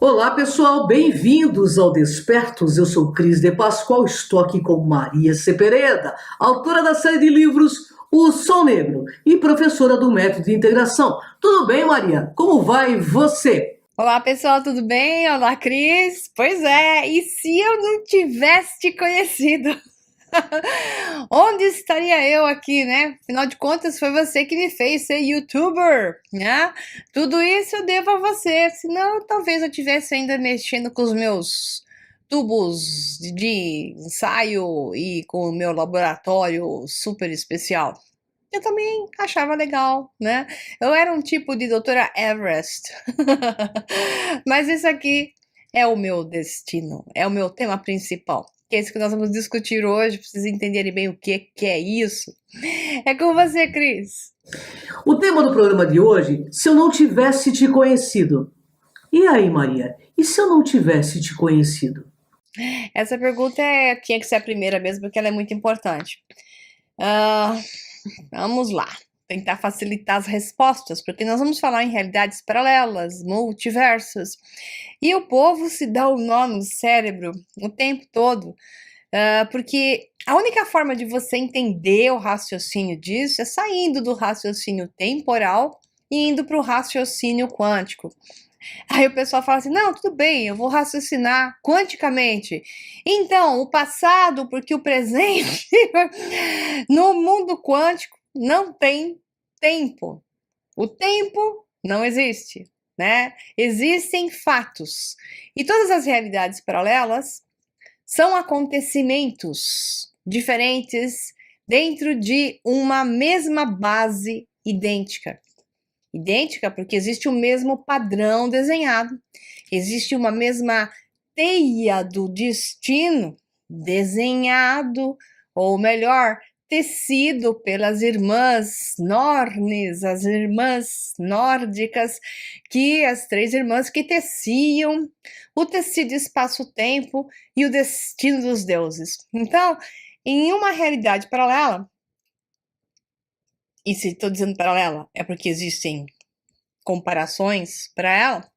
Olá, pessoal, bem-vindos ao Despertos. Eu sou Cris de Pascoal, estou aqui com Maria Cepereda, autora da série de livros O Sol Negro e professora do Método de Integração. Tudo bem, Maria? Como vai você? Olá, pessoal, tudo bem? Olá, Cris. Pois é, e se eu não tivesse te conhecido? Onde estaria eu aqui, né? Afinal de contas, foi você que me fez ser youtuber, né? Tudo isso eu devo a você, senão talvez eu estivesse ainda mexendo com os meus tubos de ensaio e com o meu laboratório super especial. Eu também achava legal, né? Eu era um tipo de doutora Everest. Mas isso aqui é o meu destino, é o meu tema principal, que é isso que nós vamos discutir hoje, para vocês entenderem bem o que é isso. É com você, Cris. O tema do programa de hoje, se eu não tivesse te conhecido. E aí, Maria? E se eu não tivesse te conhecido? Essa pergunta tinha que ser a primeira mesmo, porque ela é muito importante. Ah, vamos lá. Tentar facilitar as respostas, porque nós vamos falar em realidades paralelas, multiversos. E o povo se dá o nó no cérebro o tempo todo, porque a única forma de você entender o raciocínio disso é saindo do raciocínio temporal e indo para o raciocínio quântico. Aí o pessoal fala assim: não, tudo bem, eu vou raciocinar quanticamente. Então, o passado, porque o presente, no mundo quântico, não tem tempo. O tempo não existe, né? Existem fatos. E todas as realidades paralelas são acontecimentos diferentes dentro de uma mesma base idêntica. Idêntica porque existe o mesmo padrão desenhado, existe uma mesma teia do destino desenhado, ou melhor, tecido pelas irmãs Nornes, as irmãs nórdicas, que as três irmãs que teciam o tecido espaço-tempo e o destino dos deuses. Então, em uma realidade paralela, e se estou dizendo paralela, é porque existem comparações para ela.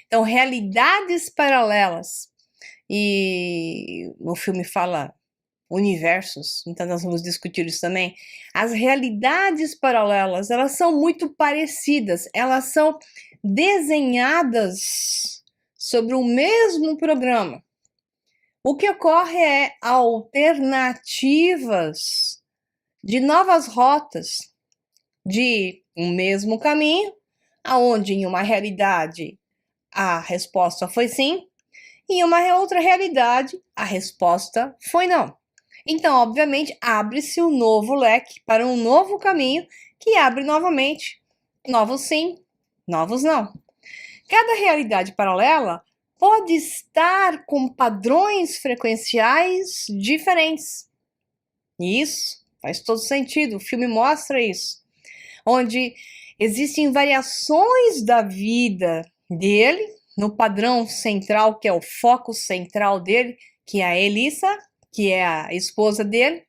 Então, realidades paralelas. E o filme fala universos, então nós vamos discutir isso também. As realidades paralelas, elas são muito parecidas, elas são desenhadas sobre o mesmo programa. O que ocorre é alternativas de novas rotas de um mesmo caminho, aonde em uma realidade a resposta foi sim, e em uma outra realidade a resposta foi não. Então, obviamente, abre-se um novo leque para um novo caminho que abre novamente novos sim, novos não. Cada realidade paralela pode estar com padrões frequenciais diferentes. E isso faz todo sentido, o filme mostra isso. Onde existem variações da vida dele, no padrão central, que é o foco central dele, que é a Elissa, que é a esposa dele.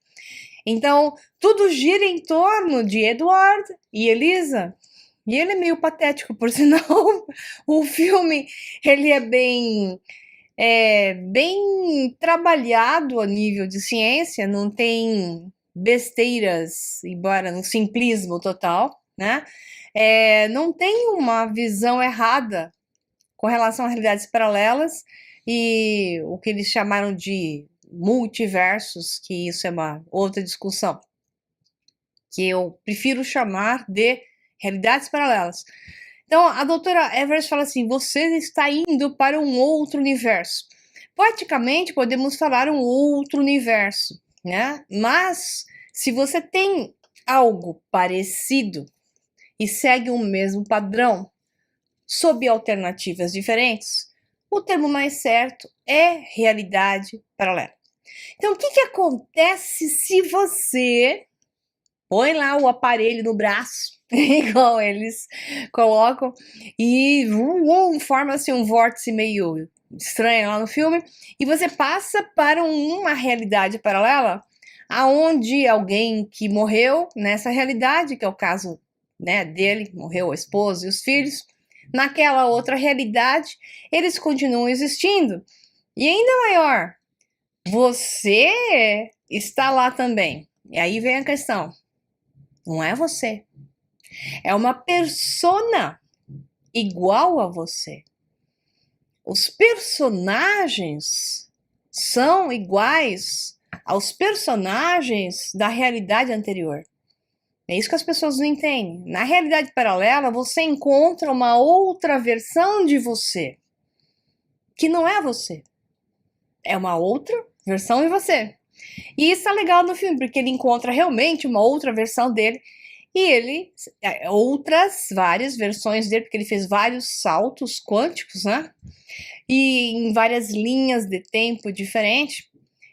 Então, tudo gira em torno de Edward e Elisa. E ele é meio patético, por sinal. O filme, ele bem trabalhado a nível de ciência, não tem besteiras, embora no simplismo total, né? Não tem uma visão errada com relação a realidades paralelas e o que eles chamaram de multiversos, que isso é uma outra discussão, que eu prefiro chamar de realidades paralelas. Então, a doutora Everest fala assim: você está indo para um outro universo. Poeticamente, podemos falar um outro universo, né? Mas, se você tem algo parecido e segue o mesmo padrão, sob alternativas diferentes, o termo mais certo é realidade paralela. Então, o que acontece se você põe lá o aparelho no braço, igual eles colocam, e forma assim um vórtice meio estranho lá no filme, e você passa para uma realidade paralela, aonde alguém que morreu nessa realidade, que é o caso, né, dele, morreu a esposa e os filhos, naquela outra realidade, eles continuam existindo. E ainda maior, você está lá também. E aí vem a questão. Não é você. É uma persona igual a você. Os personagens são iguais aos personagens da realidade anterior. É isso que as pessoas não entendem. Na realidade paralela, você encontra uma outra versão de você, que não é você. É uma outra versão de você. E isso é legal no filme, porque ele encontra realmente uma outra versão dele. E ele, outras, várias versões dele, porque ele fez vários saltos quânticos, né? E em várias linhas de tempo diferentes.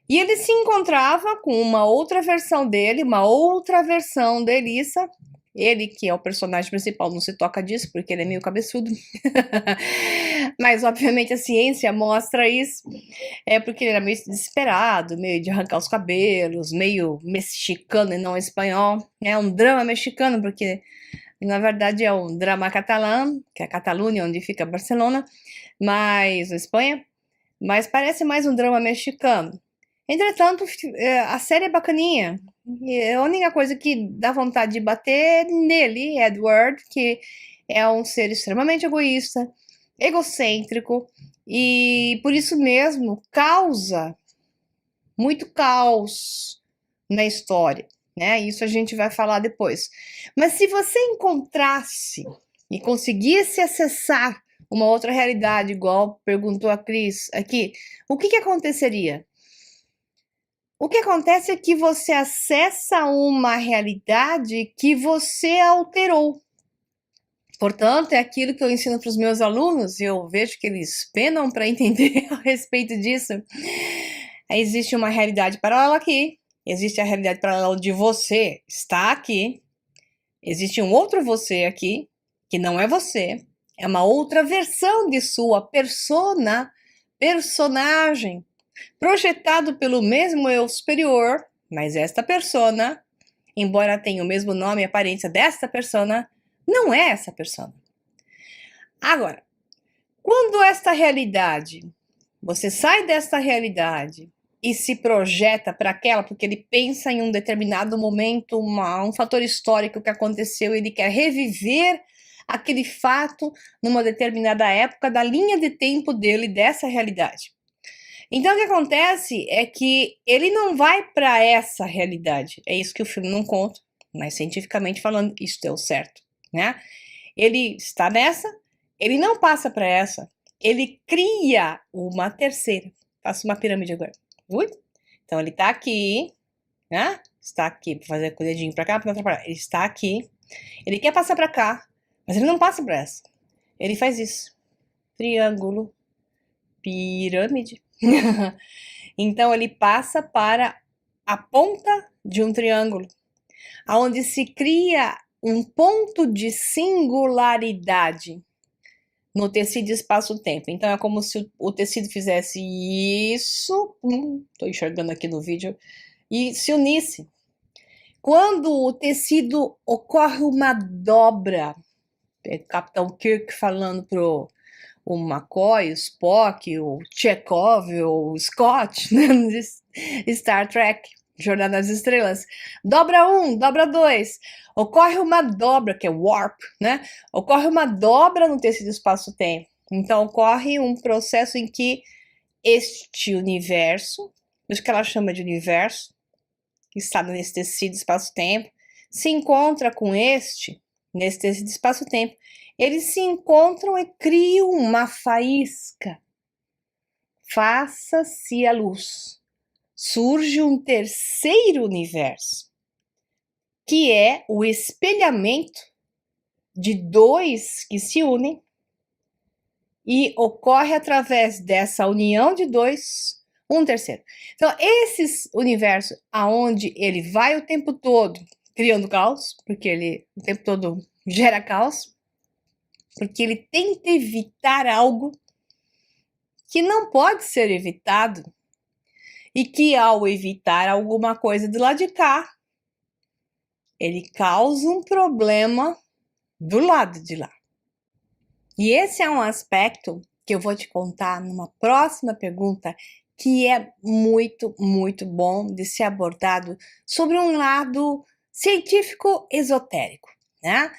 E ele se encontrava com uma outra versão dele, uma outra versão da Elissa. Ele, que é o personagem principal, não se toca disso, porque ele é meio cabeçudo. Mas, obviamente, a ciência mostra isso. É porque ele era meio desesperado, meio de arrancar os cabelos, meio mexicano e não espanhol. É um drama mexicano, porque, na verdade, é um drama catalão, que é a Catalunha, onde fica Barcelona, mas Espanha. Mas parece mais um drama mexicano. Entretanto, a série é bacaninha. E a única coisa que dá vontade de bater nele, Edward, que é um ser extremamente egoísta, egocêntrico, e por isso mesmo causa muito caos na história, né? Isso a gente vai falar depois. Mas se você encontrasse e conseguisse acessar uma outra realidade, igual perguntou a Cris aqui, o que aconteceria? O que acontece é que você acessa uma realidade que você alterou. Portanto, é aquilo que eu ensino para os meus alunos, e eu vejo que eles penam para entender a respeito disso. Existe uma realidade paralela aqui, existe a realidade paralela de você, está aqui, existe um outro você aqui, que não é você, é uma outra versão de sua personagem, projetado pelo mesmo eu superior, mas esta persona, embora tenha o mesmo nome e aparência desta persona, não é essa persona. Agora, quando esta realidade, você sai desta realidade e se projeta para aquela, porque ele pensa em um determinado momento, um fator histórico que aconteceu, ele quer reviver aquele fato numa determinada época da linha de tempo dele, dessa realidade. Então, o que acontece é que ele não vai para essa realidade. É isso que o filme não conta, mas cientificamente falando, isso deu certo, né? Ele está nessa, ele não passa para essa, ele cria uma terceira. Faço uma pirâmide agora. Ui? Então, ele está aqui, né? Está aqui, para fazer com o dedinho para cá, para atrapalhar. Ele está aqui, ele quer passar para cá, mas ele não passa para essa. Ele faz isso. Triângulo, pirâmide. Então, ele passa para a ponta de um triângulo, onde se cria um ponto de singularidade no tecido espaço-tempo. Então, é como se o tecido fizesse isso, estou enxergando aqui no vídeo, e se unisse. Quando o tecido ocorre uma dobra, é o Capitão Kirk falando pro o McCoy, o Spock, o Chekhov, o Scott, né, de Star Trek, Jornada nas Estrelas. Dobra 1, dobra 2. Ocorre uma dobra, que é warp, né? Ocorre uma dobra no tecido espaço-tempo. Então, ocorre um processo em que este universo, isso que ela chama de universo, que está nesse tecido espaço-tempo, se encontra com nesse tecido espaço-tempo. Eles se encontram e criam uma faísca. Faça-se a luz. Surge um terceiro universo, que é o espelhamento de dois que se unem e ocorre através dessa união de dois um terceiro. Então, esse universo aonde ele vai o tempo todo criando caos, porque ele o tempo todo gera caos, porque ele tenta evitar algo que não pode ser evitado e que, ao evitar alguma coisa do lado de cá, ele causa um problema do lado de lá. E esse é um aspecto que eu vou te contar numa próxima pergunta, que é muito, muito bom de ser abordado sobre um lado científico esotérico, né?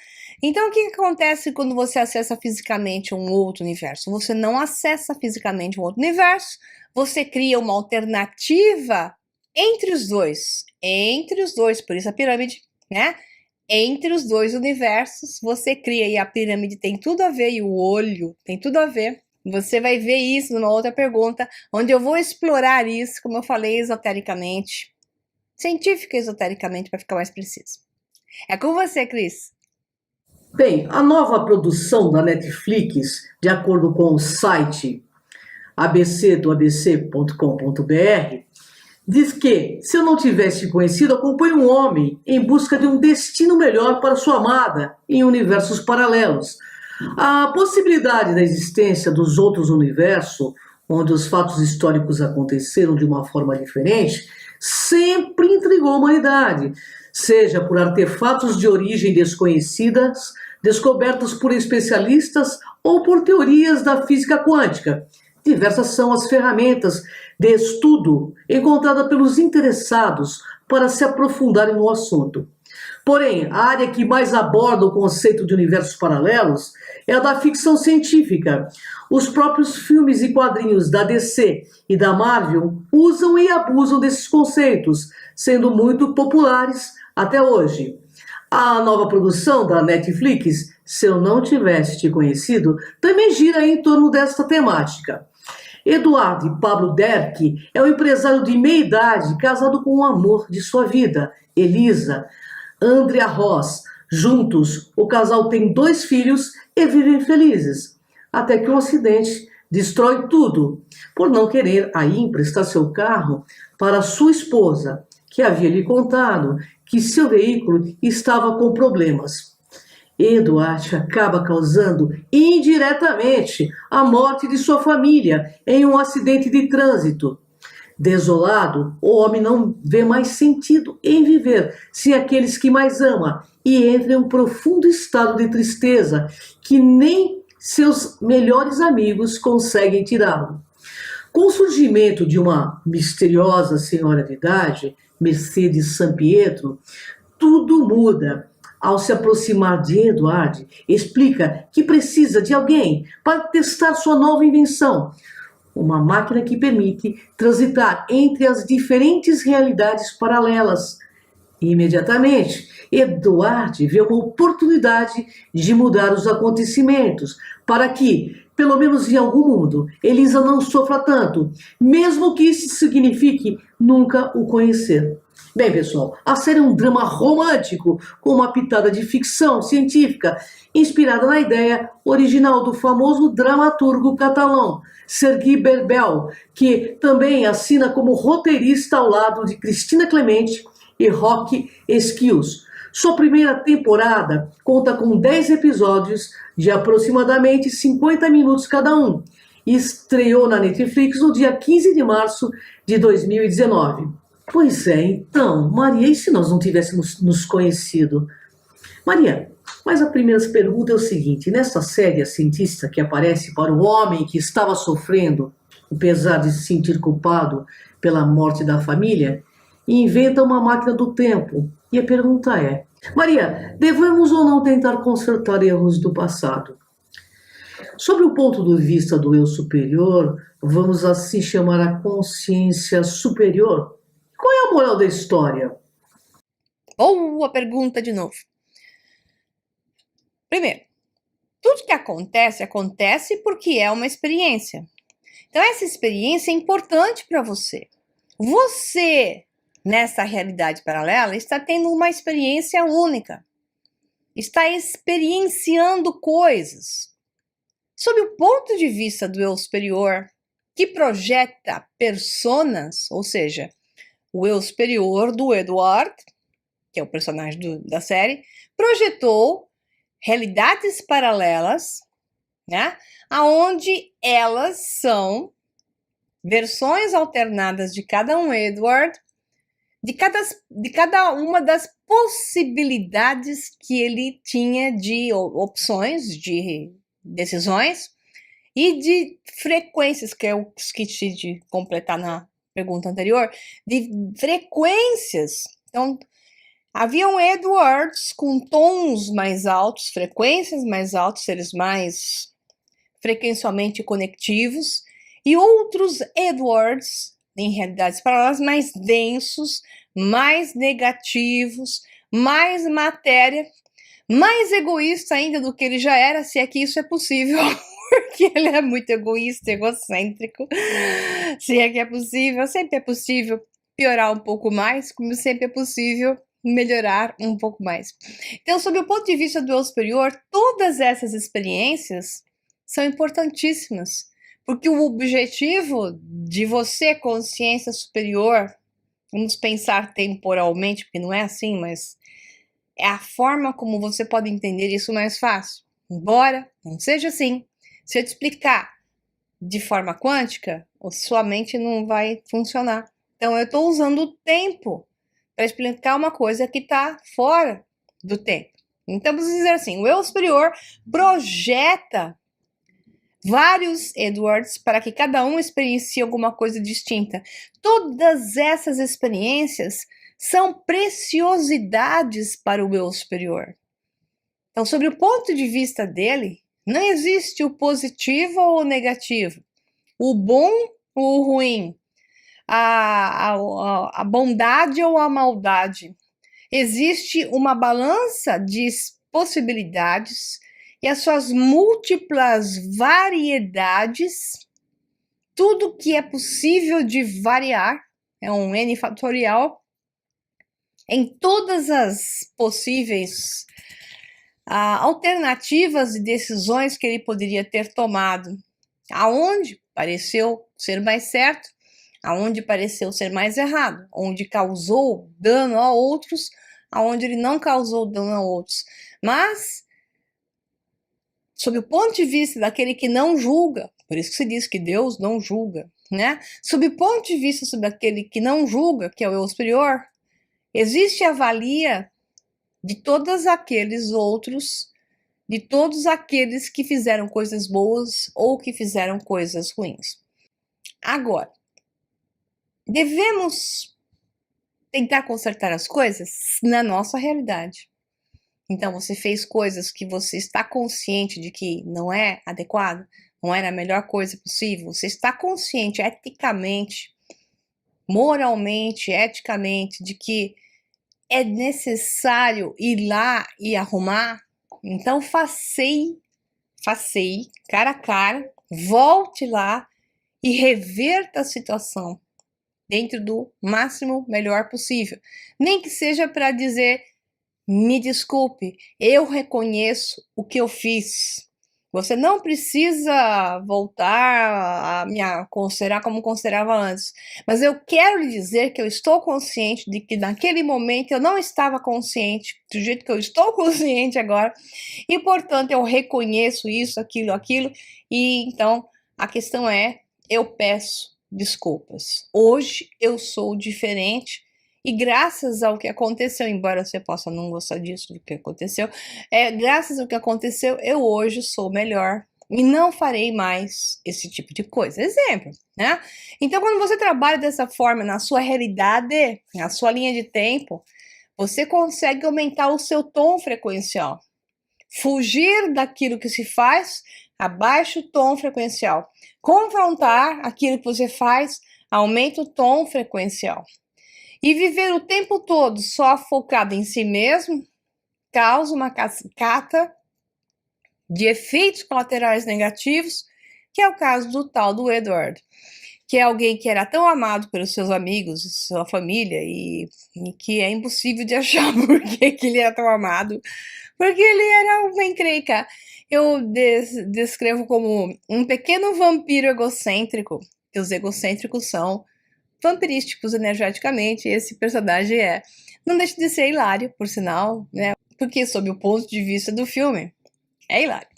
Então, o que acontece quando você acessa fisicamente um outro universo? Você não acessa fisicamente um outro universo, você cria uma alternativa entre os dois, por isso a pirâmide, né? Entre os dois universos, você cria, e a pirâmide tem tudo a ver, e o olho tem tudo a ver. Você vai ver isso numa outra pergunta, onde eu vou explorar isso, como eu falei, esotericamente, científica esotericamente, para ficar mais preciso. É com você, Cris. Bem, a nova produção da Netflix, de acordo com o site abc.com.br, diz que, se eu não tivesse conhecido, acompanhe um homem em busca de um destino melhor para sua amada em universos paralelos. A possibilidade da existência dos outros universos, onde os fatos históricos aconteceram de uma forma diferente, sempre intrigou a humanidade, seja por artefatos de origem desconhecidas, descobertos por especialistas ou por teorias da física quântica. Diversas são as ferramentas de estudo encontradas pelos interessados para se aprofundarem no assunto. Porém, a área que mais aborda o conceito de universos paralelos é a da ficção científica. Os próprios filmes e quadrinhos da DC e da Marvel usam e abusam desses conceitos, sendo muito populares até hoje. A nova produção da Netflix, Se Eu Não Tivesse Te Conhecido, também gira em torno desta temática. Eduardo Pablo Derck é um empresário de meia idade casado com o amor de sua vida, Elisa Andrea Ross. Juntos, o casal tem 2 filhos e vivem felizes, até que um acidente destrói tudo, por não querer aí emprestar seu carro para sua esposa, que havia lhe contado que seu veículo estava com problemas. Eduardo acaba causando indiretamente a morte de sua família em um acidente de trânsito. Desolado, o homem não vê mais sentido em viver sem aqueles que mais ama e entra em um profundo estado de tristeza que nem seus melhores amigos conseguem tirá-lo. Com o surgimento de uma misteriosa senhora de idade, Mercedes Sampietro, tudo muda. Ao se aproximar de Edward, explica que precisa de alguém para testar sua nova invenção, uma máquina que permite transitar entre as diferentes realidades paralelas. Imediatamente, Edward vê uma oportunidade de mudar os acontecimentos para que, pelo menos em algum mundo, Elisa não sofra tanto, mesmo que isso signifique nunca o conhecer. Bem, pessoal, a série é um drama romântico com uma pitada de ficção científica, inspirada na ideia original do famoso dramaturgo catalão Sergi Berbel, que também assina como roteirista ao lado de Cristina Clemente e Roque Esquius. Sua primeira temporada conta com 10 episódios de aproximadamente 50 minutos cada um e estreou na Netflix no dia 15 de março de 2019. Pois é, então, Maria, e se nós não tivéssemos nos conhecido? Maria, mas a primeira pergunta é o seguinte: nessa série, a cientista que aparece para o homem que estava sofrendo, apesar de se sentir culpado pela morte da família, inventa uma máquina do tempo. E a pergunta é: Maria, devemos ou não tentar consertar erros do passado? Sob o ponto de vista do eu superior, vamos assim chamar a consciência superior. Qual é a moral da história? Boa pergunta de novo. Primeiro, tudo que acontece, acontece porque é uma experiência. Então, essa experiência é importante para você. Você, nessa realidade paralela, está tendo uma experiência única. Está experienciando coisas. Sob o ponto de vista do eu superior, que projeta personas, ou seja, o eu superior do Edward, que é o personagem da série, projetou realidades paralelas, né? Aonde elas são versões alternadas de cada um Edward, de cada uma das possibilidades que ele tinha de opções de decisões e de frequências, que eu esqueci de completar na pergunta anterior, de frequências. Então, haviam Edwards com tons mais altos, frequências mais altas, seres mais frequencialmente conectivos, e outros Edwards, em realidades paralelas, mais densos, mais negativos, mais matéria, mais egoísta ainda do que ele já era, se é que isso é possível, porque ele é muito egoísta, egocêntrico, se é que é possível, sempre é possível piorar um pouco mais, como sempre é possível melhorar um pouco mais. Então, sob o ponto de vista do eu superior, todas essas experiências são importantíssimas, porque o objetivo de você, consciência superior, vamos pensar temporalmente, porque não é assim, mas é a forma como você pode entender isso mais fácil. Embora não seja assim, se eu te explicar de forma quântica, sua mente não vai funcionar. Então, eu estou usando o tempo para explicar uma coisa que está fora do tempo. Então, vamos dizer assim, o eu superior projeta vários Edwards para que cada um experiencie alguma coisa distinta. Todas essas experiências são preciosidades para o eu superior. Então, sobre o ponto de vista dele, não existe o positivo ou o negativo, o bom ou o ruim, a bondade ou a maldade. Existe uma balança de possibilidades e as suas múltiplas variedades, tudo que é possível de variar, é um N fatorial, em todas as possíveis alternativas e decisões que ele poderia ter tomado, aonde pareceu ser mais certo, aonde pareceu ser mais errado, onde causou dano a outros, aonde ele não causou dano a outros. Mas, sob o ponto de vista daquele que não julga, por isso que se diz que Deus não julga, né? Sob o ponto de vista sobre aquele que não julga, que é o eu superior, existe a valia de todos aqueles outros, de todos aqueles que fizeram coisas boas ou que fizeram coisas ruins. Agora, devemos tentar consertar as coisas na nossa realidade. Então, você fez coisas que você está consciente de que não é adequado, não era a melhor coisa possível, você está consciente eticamente, moralmente, eticamente, de que é necessário ir lá e arrumar, então facei, cara a cara, volte lá e reverta a situação dentro do máximo melhor possível. Nem que seja para dizer, me desculpe, eu reconheço o que eu fiz. Você não precisa voltar a me considerar como considerava antes, mas eu quero lhe dizer que eu estou consciente de que naquele momento eu não estava consciente do jeito que eu estou consciente agora, e portanto eu reconheço isso, aquilo, e então a questão é, eu peço desculpas. Hoje eu sou diferente. E graças ao que aconteceu, embora você possa não gostar disso, do que aconteceu, graças ao que aconteceu, eu hoje sou melhor e não farei mais esse tipo de coisa. Exemplo, né? Então, quando você trabalha dessa forma na sua realidade, na sua linha de tempo, você consegue aumentar o seu tom frequencial. Fugir daquilo que se faz, abaixa o tom frequencial. Confrontar aquilo que você faz, aumenta o tom frequencial. E viver o tempo todo só focado em si mesmo causa uma cascata de efeitos colaterais negativos, que é o caso do tal do Edward, que é alguém que era tão amado pelos seus amigos, sua família, e que é impossível de achar por que ele era tão amado, porque ele era um encrenca. Eu descrevo como um pequeno vampiro egocêntrico, que os egocêntricos são vampirísticos energeticamente, esse personagem não deixa de ser hilário, por sinal, né? Porque sob o ponto de vista do filme, é hilário.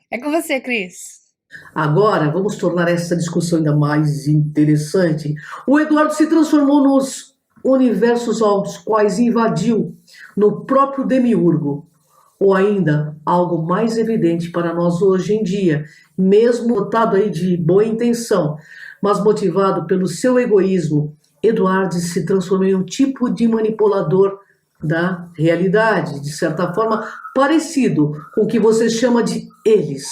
É com você, Cris. Agora, vamos tornar essa discussão ainda mais interessante. O Eduardo se transformou nos universos aos quais invadiu, no próprio Demiurgo. Ou ainda, algo mais evidente para nós hoje em dia, mesmo dotado aí de boa intenção, mas motivado pelo seu egoísmo, Edward se transformou em um tipo de manipulador da realidade, de certa forma parecido com o que você chama de eles.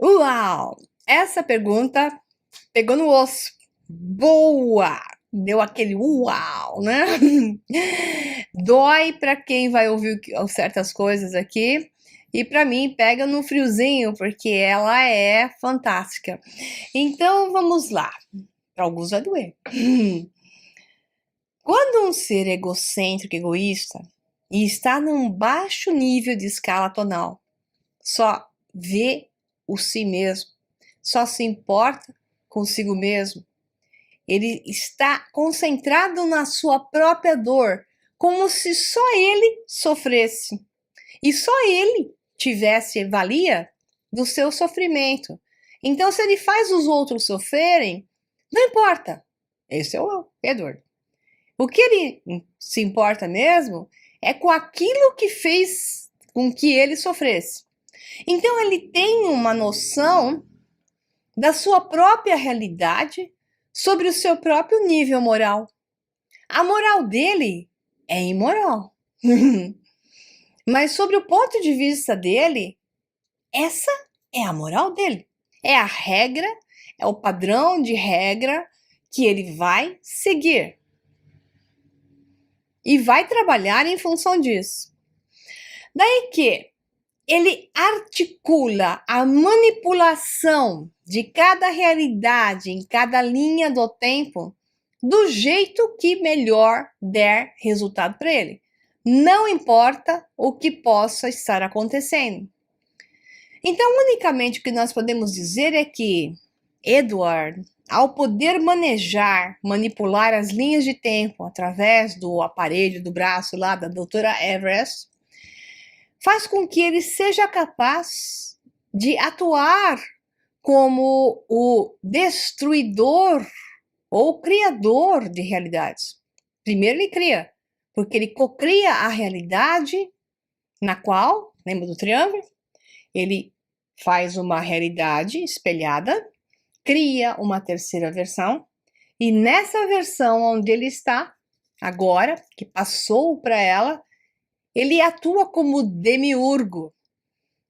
Uau! Essa pergunta pegou no osso. Boa! Deu aquele uau, né? Dói para quem vai ouvir certas coisas aqui. E para mim pega no friozinho, porque ela é fantástica. Então vamos lá. Para alguns vai doer. Quando um ser egocêntrico, egoísta, e está num baixo nível de escala tonal, só vê o si mesmo, só se importa consigo mesmo, ele está concentrado na sua própria dor, como se só ele sofresse e só ele tivesse valia do seu sofrimento. Então, se ele faz os outros sofrerem, não importa. Esse é o Edward. O que ele se importa mesmo é com aquilo que fez com que ele sofresse. Então, ele tem uma noção da sua própria realidade sobre o seu próprio nível moral. A moral dele é imoral. Mas sobre o ponto de vista dele, essa é a moral dele. É a regra, é o padrão de regra que ele vai seguir. E vai trabalhar em função disso. Daí que ele articula a manipulação de cada realidade em cada linha do tempo do jeito que melhor der resultado para ele. Não importa o que possa estar acontecendo. Então, unicamente o que nós podemos dizer é que Edward, ao poder manejar, manipular as linhas de tempo através do aparelho do braço lá da doutora Everest, faz com que ele seja capaz de atuar como o destruidor ou criador de realidades. Primeiro ele cria, porque ele cocria a realidade na qual, lembra do triângulo? Ele faz uma realidade espelhada, cria uma terceira versão, e nessa versão onde ele está agora, que passou para ela, ele atua como demiurgo,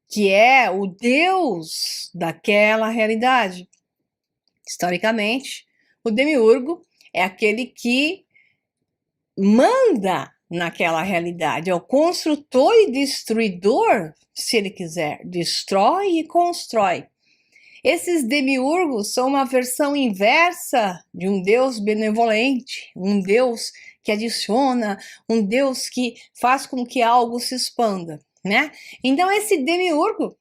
que é o deus daquela realidade. Historicamente, o demiurgo é aquele que manda naquela realidade, é o construtor e destruidor, se ele quiser, destrói e constrói. Esses demiurgos são uma versão inversa de um Deus benevolente, um Deus que adiciona, um Deus que faz com que algo se expanda, né? Então esse demiurgo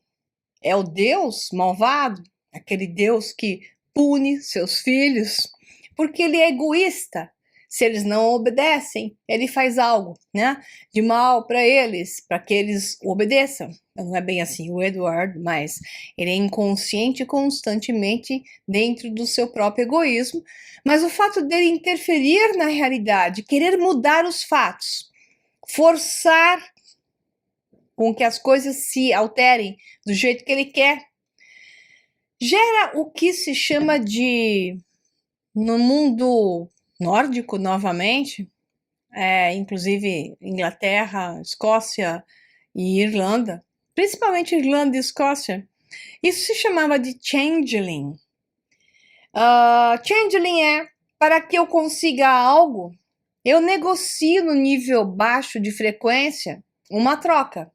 é o Deus malvado, aquele Deus que pune seus filhos, porque ele é egoísta. Se eles não obedecem, ele faz algo, né, de mal para eles, para que eles obedeçam. Não é bem assim o Edward, mas ele é inconsciente constantemente dentro do seu próprio egoísmo. Mas o fato dele interferir na realidade, querer mudar os fatos, forçar com que as coisas se alterem do jeito que ele quer, gera o que se chama de, no mundo nórdico novamente, inclusive Inglaterra, Escócia e Irlanda, principalmente Irlanda e Escócia, isso se chamava de changeling. Changeling é, para que eu consiga algo, eu negocio no nível baixo de frequência uma troca.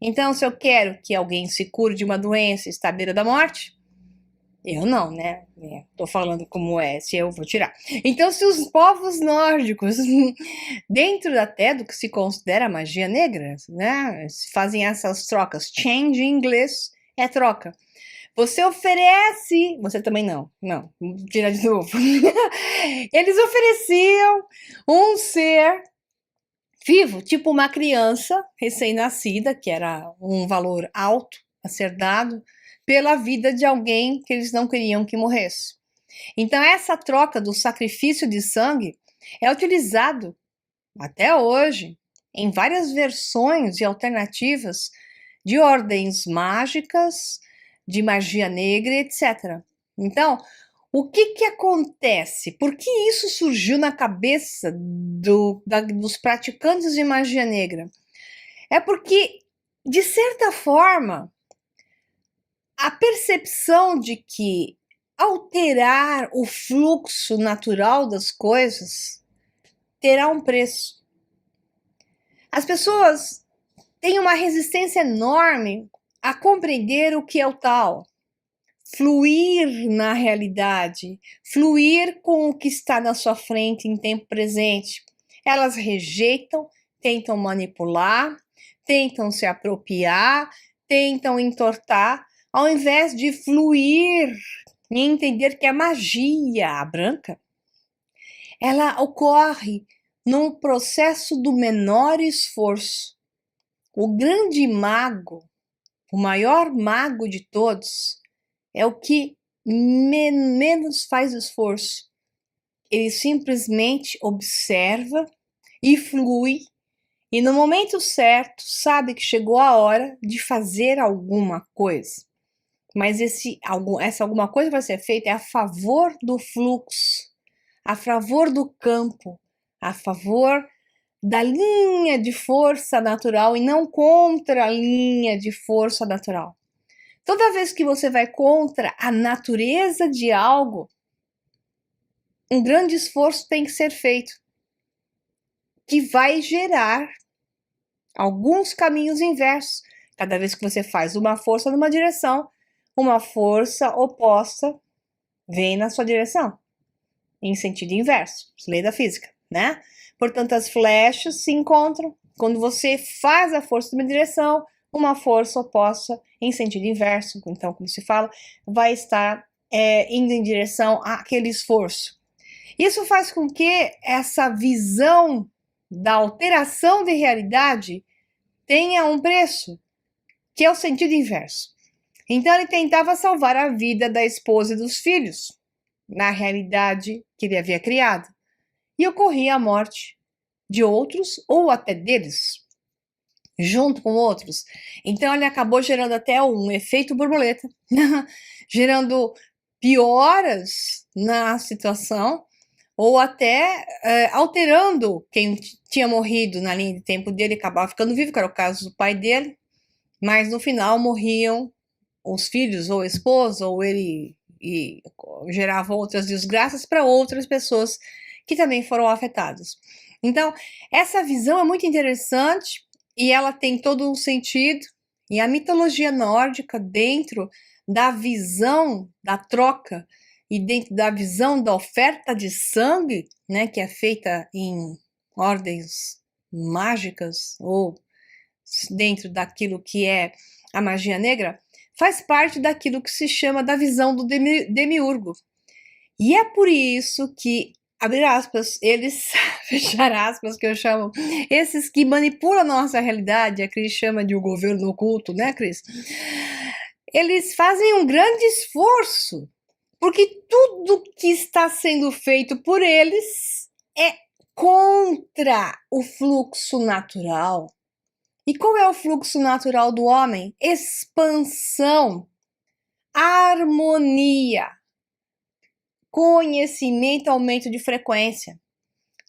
Então, se eu quero que alguém se cure de uma doença e está à beira da morte, eu não, né? Tô falando como é, se eu vou tirar. Então, se os povos nórdicos, dentro até do que se considera magia negra, né? Fazem essas trocas. Change em inglês é troca. Você oferece... Você também não. Não, vou tirar de novo. Eles ofereciam um ser vivo, tipo uma criança recém-nascida, que era um valor alto a ser dado, pela vida de alguém que eles não queriam que morresse. Então, essa troca do sacrifício de sangue é utilizado até hoje em várias versões e alternativas de ordens mágicas, de magia negra, etc. Então, o que acontece? Por que isso surgiu na cabeça dos praticantes de magia negra? É porque, de certa forma, a percepção de que alterar o fluxo natural das coisas terá um preço. As pessoas têm uma resistência enorme a compreender o que é o tal, fluir na realidade, fluir com o que está na sua frente em tempo presente. Elas rejeitam, tentam manipular, tentam se apropriar, tentam entortar, ao invés de fluir e entender que a magia branca, ela ocorre num processo do menor esforço. O grande mago, o maior mago de todos, é o que menos faz esforço. Ele simplesmente observa e flui, e no momento certo sabe que chegou a hora de fazer alguma coisa. Mas essa alguma coisa vai ser feita a favor do fluxo, a favor do campo, a favor da linha de força natural e não contra a linha de força natural. Toda vez que você vai contra a natureza de algo, um grande esforço tem que ser feito, que vai gerar alguns caminhos inversos. Cada vez que você faz uma força numa direção, uma força oposta vem na sua direção, em sentido inverso, lei da física, né? Portanto, as flechas se encontram. Quando você faz a força numa direção, uma força oposta em sentido inverso, então, como se fala, vai estar indo em direção àquele esforço. Isso faz com que essa visão da alteração de realidade tenha um preço, que é o sentido inverso. Então, ele tentava salvar a vida da esposa e dos filhos, na realidade que ele havia criado, e ocorria a morte de outros ou até deles, junto com outros. Então, ele acabou gerando até um efeito borboleta, gerando pioras na situação, ou até alterando quem tinha morrido na linha de tempo dele, acabava ficando vivo, que era o caso do pai dele, mas no final morriam os filhos, ou a esposa, ou ele, e gerava outras desgraças para outras pessoas que também foram afetadas. Então, essa visão é muito interessante e ela tem todo um sentido. E a mitologia nórdica, dentro da visão da troca e dentro da visão da oferta de sangue, né, que é feita em ordens mágicas ou dentro daquilo que é a magia negra, faz parte daquilo que se chama da visão do demiurgo. E é por isso que, abrir aspas, eles, fechar aspas, que eu chamo, esses que manipulam a nossa realidade, a Cris chama de o governo oculto, né, Cris? Eles fazem um grande esforço, porque tudo que está sendo feito por eles é contra o fluxo natural. E qual é o fluxo natural do homem? Expansão, harmonia, conhecimento, aumento de frequência.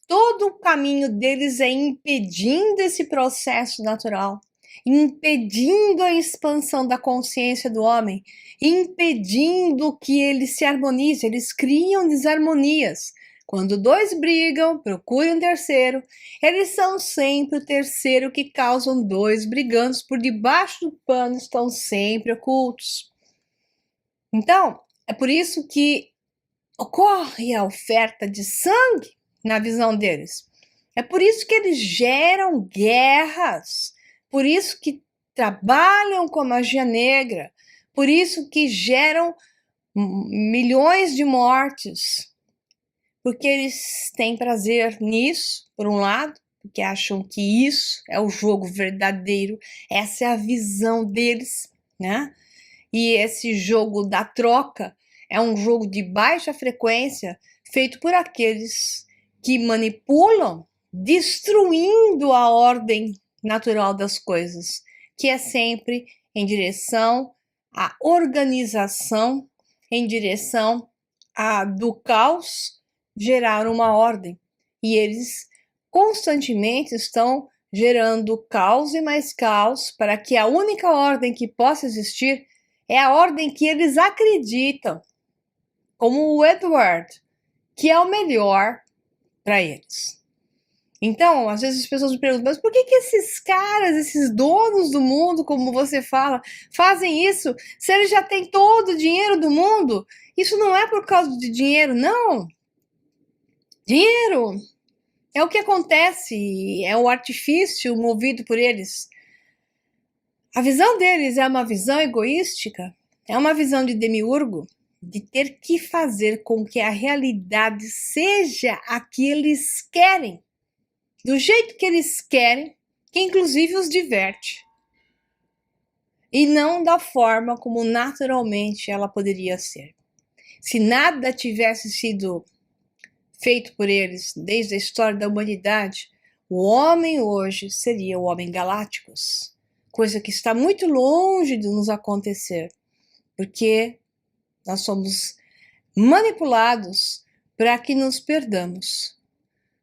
Todo o caminho deles é impedindo esse processo natural, impedindo a expansão da consciência do homem, impedindo que ele se harmonize. Eles criam desarmonias. Quando dois brigam, procuram um terceiro, eles são sempre o terceiro que causam dois brigantes por debaixo do pano, estão sempre ocultos. Então, é por isso que ocorre a oferta de sangue na visão deles. É por isso que eles geram guerras, por isso que trabalham com a magia negra, por isso que geram milhões de mortes, porque eles têm prazer nisso, por um lado, porque acham que isso é o jogo verdadeiro, essa é a visão deles, né? E esse jogo da troca é um jogo de baixa frequência, feito por aqueles que manipulam destruindo a ordem natural das coisas, que é sempre em direção à organização, em direção do caos gerar uma ordem. E eles constantemente estão gerando caos e mais caos para que a única ordem que possa existir é a ordem que eles acreditam, como o Edward, que é o melhor para eles. Então, às vezes as pessoas me perguntam, mas por que esses caras, esses donos do mundo, como você fala, fazem isso se eles já têm todo o dinheiro do mundo? Isso não é por causa de dinheiro, não. Dinheiro é o que acontece, é o artifício movido por eles. A visão deles é uma visão egoística, é uma visão de demiurgo, de ter que fazer com que a realidade seja a que eles querem, do jeito que eles querem, que inclusive os diverte. E não da forma como naturalmente ela poderia ser. Se nada tivesse sido feito por eles desde a história da humanidade, o homem hoje seria o homem Galácticos, coisa que está muito longe de nos acontecer, porque nós somos manipulados para que nos perdamos.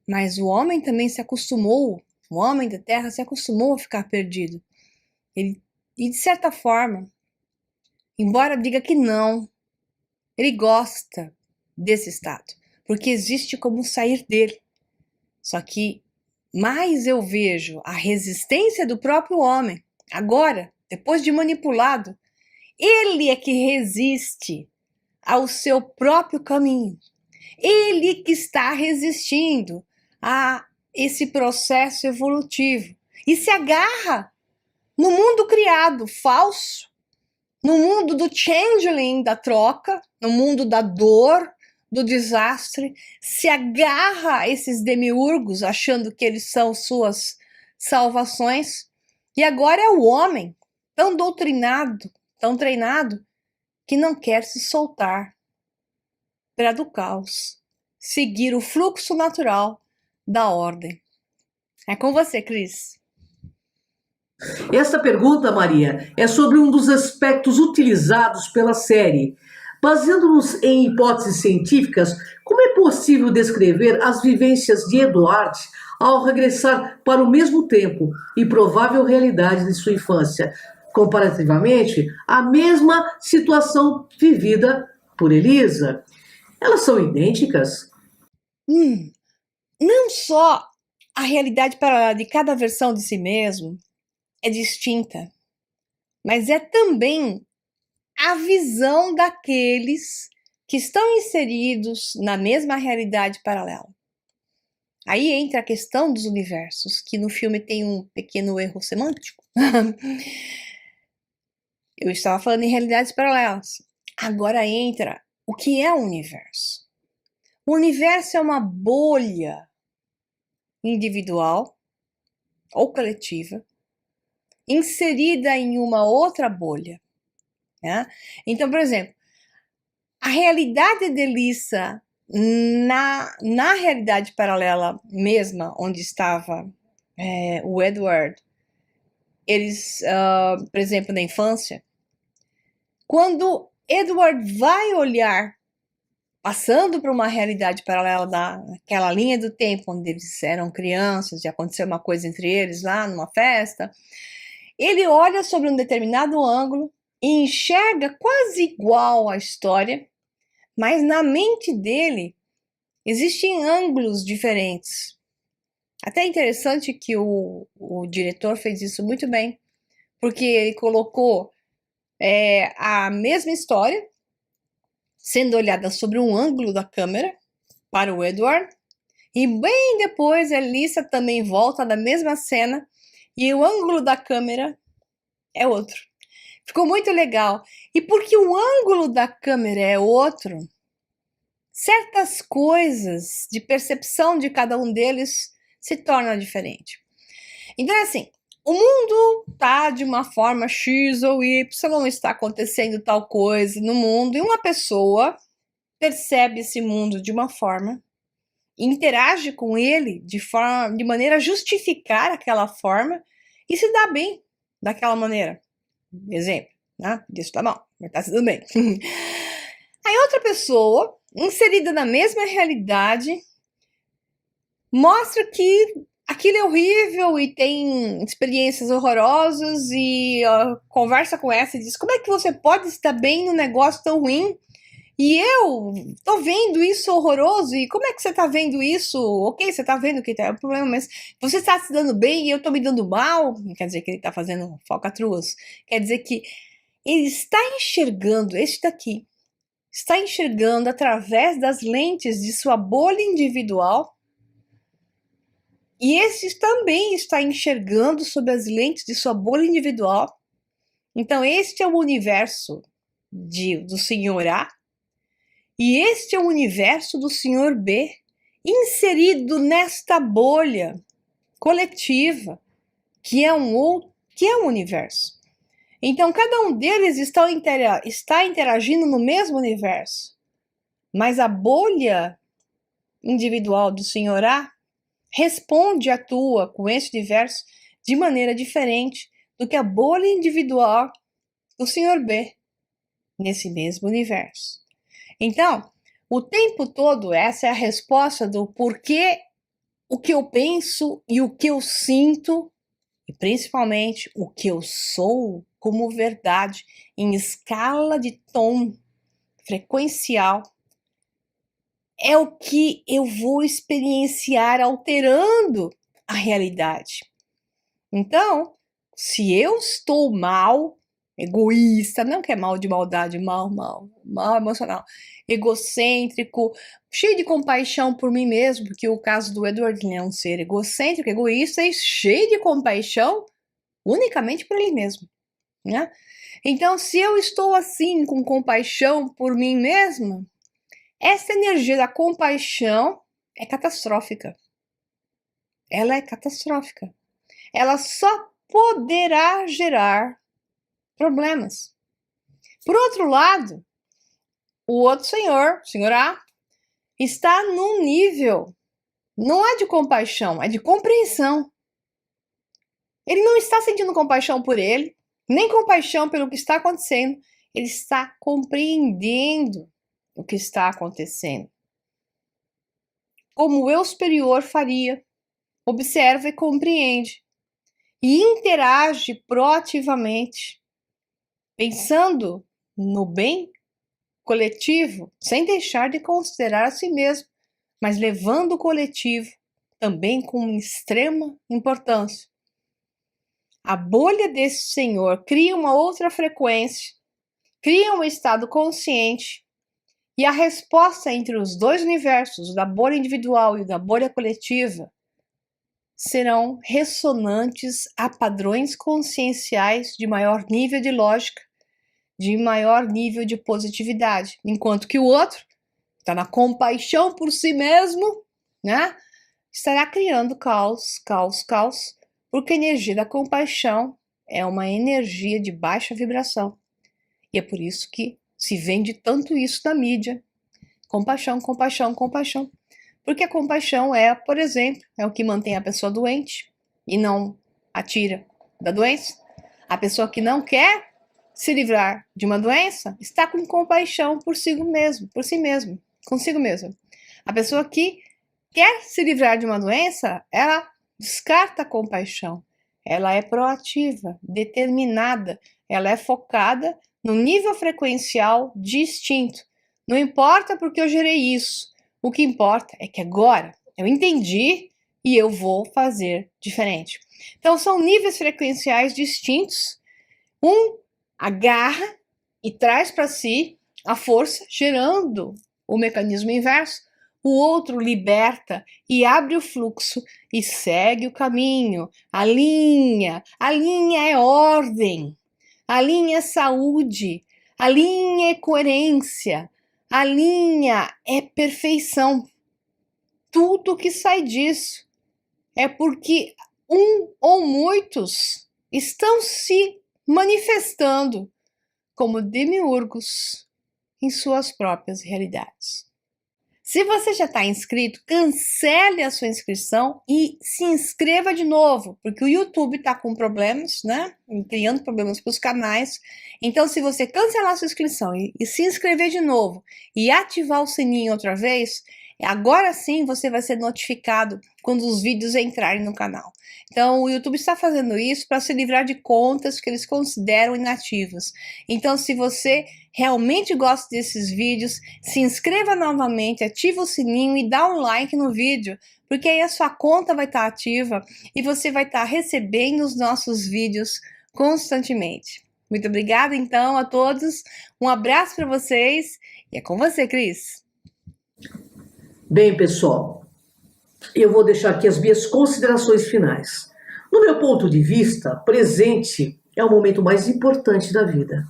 Mas o homem também se acostumou, o homem da Terra se acostumou a ficar perdido. E de certa forma, embora diga que não, ele gosta desse estado, porque existe como sair dele. Só que mais eu vejo a resistência do próprio homem. Agora, depois de manipulado, ele é que resiste ao seu próprio caminho. Ele que está resistindo a esse processo evolutivo e se agarra no mundo criado, falso, no mundo do changeling, da troca, no mundo da dor, do desastre, se agarra a esses demiurgos achando que eles são suas salvações. E agora é o homem tão doutrinado, tão treinado, que não quer se soltar para do caos seguir o fluxo natural da ordem. É com você, Cris. Esta pergunta, Maria, é sobre um dos aspectos utilizados pela série. Baseando-nos em hipóteses científicas, como é possível descrever as vivências de Edward ao regressar para o mesmo tempo e provável realidade de sua infância, comparativamente à mesma situação vivida por Elisa? Elas são idênticas? Não só a realidade paralela de cada versão de si mesmo é distinta, mas é também a visão daqueles que estão inseridos na mesma realidade paralela. Aí entra a questão dos universos, que no filme tem um pequeno erro semântico. Eu estava falando em realidades paralelas. Agora entra o que é o universo. O universo é uma bolha individual ou coletiva inserida em uma outra bolha. Né? Então, por exemplo, a realidade de Lisa na realidade paralela mesma, onde estava o Edward, eles, por exemplo, na infância, quando Edward vai olhar, passando por uma realidade paralela naquela linha do tempo onde eles eram crianças e aconteceu uma coisa entre eles lá numa festa, ele olha sobre um determinado ângulo e enxerga quase igual a história, mas na mente dele existem ângulos diferentes. Até é interessante que o diretor fez isso muito bem, porque ele colocou a mesma história sendo olhada sobre um ângulo da câmera para o Edward, e bem depois a Lisa também volta na mesma cena e o ângulo da câmera é outro. Ficou muito legal. E porque o ângulo da câmera é outro, certas coisas de percepção de cada um deles se tornam diferentes. Então, assim, o mundo está de uma forma X ou Y, está acontecendo tal coisa no mundo, e uma pessoa percebe esse mundo de uma forma, interage com ele de maneira a justificar aquela forma e se dá bem daquela maneira. Exemplo, né? Isso tá bom, mas tá tudo bem. Aí outra pessoa, inserida na mesma realidade, mostra que aquilo é horrível e tem experiências horrorosas e conversa com essa e diz: como é que você pode estar bem num negócio tão ruim? E eu tô vendo isso horroroso, e como é que você tá vendo isso? Ok, você tá vendo que é o problema, mas você está se dando bem e eu tô me dando mal? Não quer dizer que ele tá fazendo falcatruas. Quer dizer que ele está enxergando, este daqui, está enxergando através das lentes de sua bolha individual, e esse também está enxergando sob as lentes de sua bolha individual. Então, este é o universo do Senhor A, e este é o universo do Senhor B, inserido nesta bolha coletiva, que é um universo. Então, cada um deles está interagindo no mesmo universo, mas a bolha individual do Senhor A responde e atua com esse universo de maneira diferente do que a bolha individual do Senhor B nesse mesmo universo. Então, o tempo todo, essa é a resposta do porquê o que eu penso e o que eu sinto, e principalmente o que eu sou como verdade em escala de tom frequencial, é o que eu vou experienciar alterando a realidade. Então, se eu estou mal, egoísta, não que é mal de maldade, mal emocional, egocêntrico, cheio de compaixão por mim mesmo, porque o caso do Edward é um ser egocêntrico, egoísta e cheio de compaixão unicamente por ele mesmo, né? Então, se eu estou assim, com compaixão por mim mesma, essa energia da compaixão é catastrófica. Ela é catastrófica. Ela só poderá gerar problemas. Por outro lado, o outro senhor A, está num nível, não é de compaixão, é de compreensão. Ele não está sentindo compaixão por ele, nem compaixão pelo que está acontecendo, ele está compreendendo o que está acontecendo. Como o eu superior faria, observa e compreende, e interage proativamente, pensando no bem coletivo, sem deixar de considerar a si mesmo, mas levando o coletivo também com extrema importância. A bolha desse senhor cria uma outra frequência, cria um estado consciente, e a resposta entre os dois universos, o da bolha individual e o da bolha coletiva, serão ressonantes a padrões conscienciais de maior nível de lógica, de maior nível de positividade, enquanto que o outro está na compaixão por si mesmo, né? Estará criando caos, porque a energia da compaixão é uma energia de baixa vibração. E é por isso que se vende tanto isso na mídia. Compaixão. Porque a compaixão é, por exemplo, é o que mantém a pessoa doente e não a tira da doença. A pessoa que não quer se livrar de uma doença está com compaixão por si mesmo, consigo mesmo. A pessoa que quer se livrar de uma doença, ela descarta a compaixão. Ela é proativa, determinada, ela é focada no nível frequencial distinto. Não importa porque eu gerei isso. O que importa é que agora eu entendi e eu vou fazer diferente. Então, são níveis frequenciais distintos. Um agarra e traz para si a força, gerando o mecanismo inverso. O outro liberta e abre o fluxo e segue o caminho. A linha é ordem, a linha é saúde, a linha é coerência, a linha é perfeição. Tudo que sai disso é porque um ou muitos estão se manifestando como demiurgos em suas próprias realidades. Se você já está inscrito, cancele a sua inscrição e se inscreva de novo, porque o YouTube está com problemas, né? Criando problemas para os canais. Então, se você cancelar a sua inscrição e se inscrever de novo e ativar o sininho outra vez, agora sim você vai ser notificado quando os vídeos entrarem no canal. Então, o YouTube está fazendo isso para se livrar de contas que eles consideram inativas. Então, se você realmente gosta desses vídeos, se inscreva novamente, ativa o sininho e dá um like no vídeo, porque aí a sua conta vai estar ativa e você vai estar recebendo os nossos vídeos constantemente. Muito obrigada, então, a todos. Um abraço para vocês e é com você, Cris. Bem, pessoal, eu vou deixar aqui as minhas considerações finais. No meu ponto de vista, presente é o momento mais importante da vida.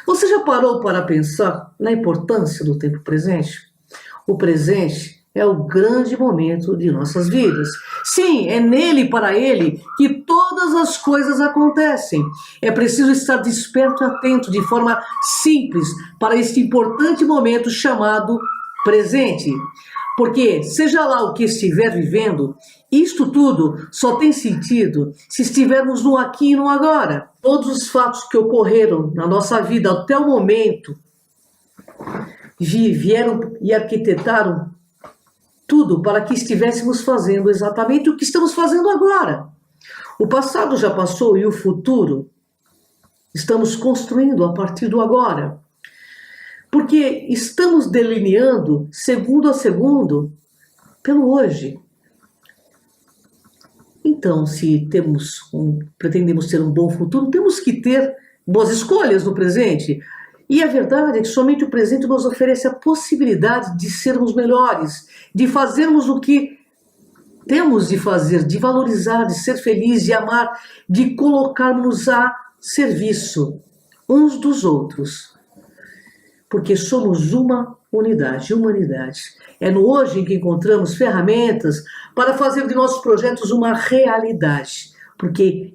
Você já parou para pensar na importância do tempo presente? O presente é o grande momento de nossas vidas. Sim, é nele e para ele que todas as coisas acontecem. É preciso estar desperto e atento de forma simples para este importante momento chamado presente. Porque, seja lá o que estiver vivendo, isto tudo só tem sentido se estivermos no aqui e no agora. Todos os fatos que ocorreram na nossa vida até o momento vieram e arquitetaram tudo para que estivéssemos fazendo exatamente o que estamos fazendo agora. O passado já passou e o futuro estamos construindo a partir do agora. Porque estamos delineando, segundo a segundo, pelo hoje. Então, se pretendemos ter um bom futuro, temos que ter boas escolhas no presente. E a verdade é que somente o presente nos oferece a possibilidade de sermos melhores, de fazermos o que temos de fazer, de valorizar, de ser feliz, de amar, de colocarmos a serviço uns dos outros. Porque somos uma unidade, humanidade. É no hoje em que encontramos ferramentas para fazer de nossos projetos uma realidade, porque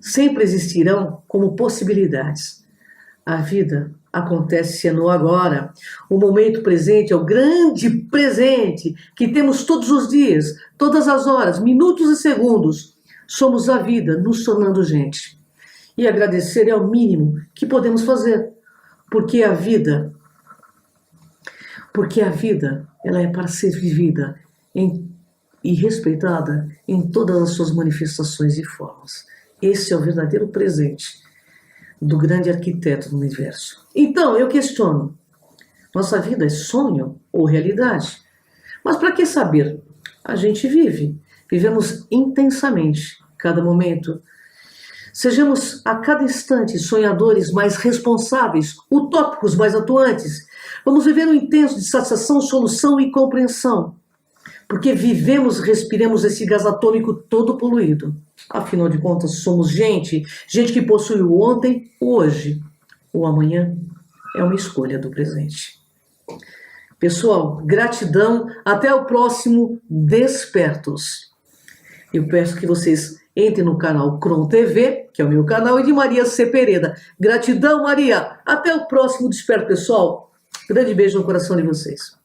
sempre existirão como possibilidades. A vida acontece no agora. O momento presente é o grande presente que temos todos os dias, todas as horas, minutos e segundos. Somos a vida nos tornando gente. E agradecer é o mínimo que podemos fazer. Porque a vida, ela é para ser vivida e respeitada em todas as suas manifestações e formas. Esse é o verdadeiro presente do grande arquiteto do universo. Então, eu questiono, nossa vida é sonho ou realidade? Mas para que saber? A gente vive, vivemos intensamente cada momento. Sejamos a cada instante sonhadores mais responsáveis, utópicos mais atuantes. Vamos viver um intenso de satisfação, solução e compreensão. Porque vivemos, respiramos esse gás atômico todo poluído. Afinal de contas, somos gente que possui o ontem, o hoje. O amanhã é uma escolha do presente. Pessoal, gratidão. Até o próximo Despertos. Eu peço que vocês entrem no canal Cron TV, que é o meu canal, e de Maria Cepeda. Gratidão, Maria. Até o próximo Desperto, pessoal. Grande beijo no coração de vocês.